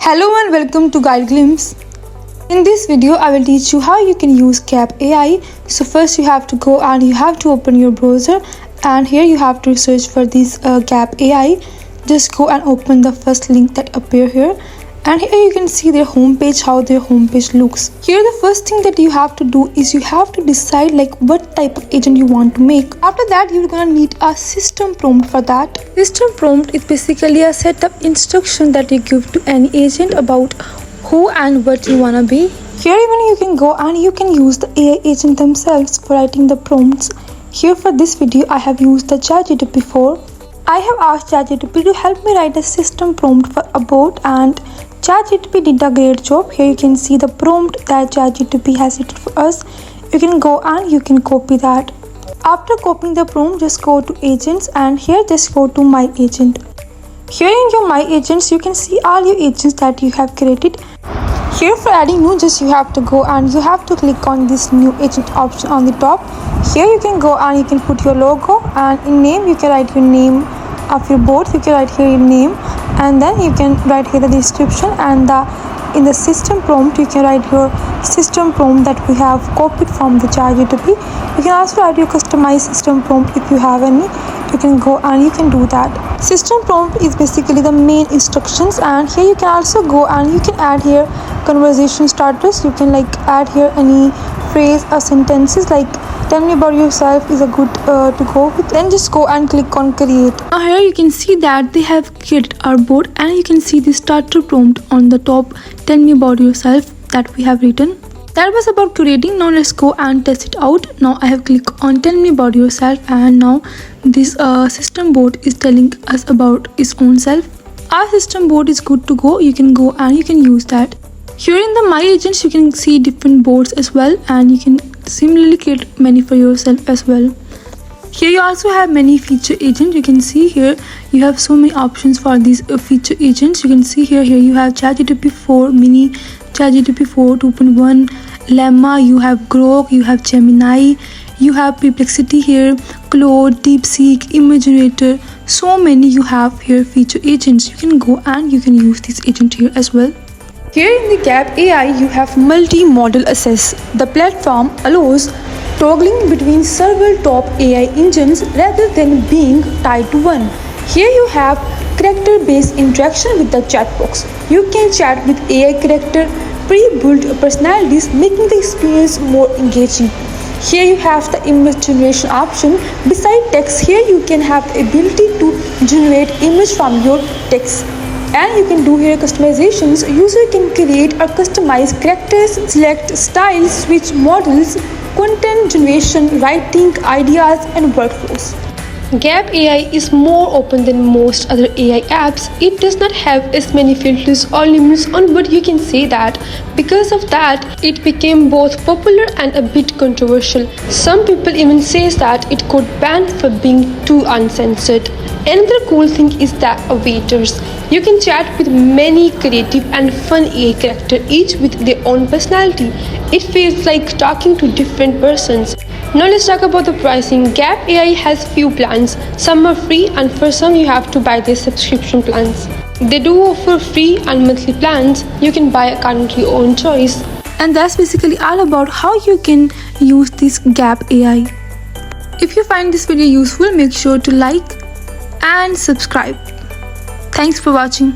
Hello and welcome to Guide Glimpse. In this video, I will teach you how you can use Gab AI. So first you have to go and you have to open your browser, and here you have to search for this Gab AI. Just go and open the first link that appear here, and here you can see their homepage, how their homepage looks. Here the first thing that you have to do is you have to decide like what type of agent you want to make. After that, you're gonna need a system prompt for that. System prompt is basically a set of instruction that you give to any agent about who and what you wanna be. Here even you can go and you can use the AI agent themselves for writing the prompts. Here for this video, I have used the ChatGPT 4. I have asked ChatGPT to help me write a system prompt for a bot, and ChatGPT did a great job. Here you can see the prompt that ChatGPT has written for us. You can go and you can copy that. After copying the prompt, just go to agents, and here just go to my agent. Here in your my agents, you can see all your agents that you have created. Here for adding new, just you have to go and you have to click on this new agent option on the top. Here you can go and you can put your logo, and in name you can write your name of your bot. You can write here your name, and then you can write here the description, and in the system prompt you can write your system prompt that we have copied from the ChatGPT. You can also write your customized system prompt if you have any. You can go and you can do that. System prompt is basically the main instructions, and here you can also go and you can add here conversation starters. You can like add here any phrase or sentences like tell me about yourself is a good to go with. Then just go and click on create. Now here you can see that they have created our bot, and you can see the starter prompt on the top, tell me about yourself, that we have written. That was about creating. Now let's go and test it out. Now I have clicked on tell me about yourself, and now this system bot is telling us about its own self. Our system bot is good to go. You can go and you can use that. Here in the my agents you can see different bots as well, and you can similarly create many for yourself as well. Here you also have many feature agents. You can see here you have so many options for these feature agents. You can see here you have ChatGPT 4 mini, ChatGPT 4 2.1, Lemma, you have Grok, you have Gemini, you have Perplexity here, Claude, DeepSeek, Image Generator. So many you have here feature agents. You can go and you can use this agent here as well. Here in the Gab AI, you have multi-model access. The platform allows toggling between several top AI engines rather than being tied to one. Here you have character-based interaction with the chat box. You can chat with AI character pre-built personalities, making the experience more engaging. Here you have the image generation option. Beside text, here you can have the ability to generate image from your text. And you can do here customizations. User can create or customize characters, select styles, switch models, content generation, writing, ideas, and workflows. Gab AI is more open than most other AI apps. It does not have as many filters or limits on what you can say that. Because of that, it became both popular and a bit controversial. Some people even say that it could ban for being too uncensored. Another cool thing is the avatars. You can chat with many creative and fun AI characters, each with their own personality. It feels like talking to different persons. Now let's talk about the pricing. Gab AI has few plans. Some are free, and for some you have to buy their subscription plans. They do offer free and monthly plans. You can buy according to your own choice. And that's basically all about how you can use this Gab AI. If you find this video useful, make sure to like and subscribe. Thanks for watching.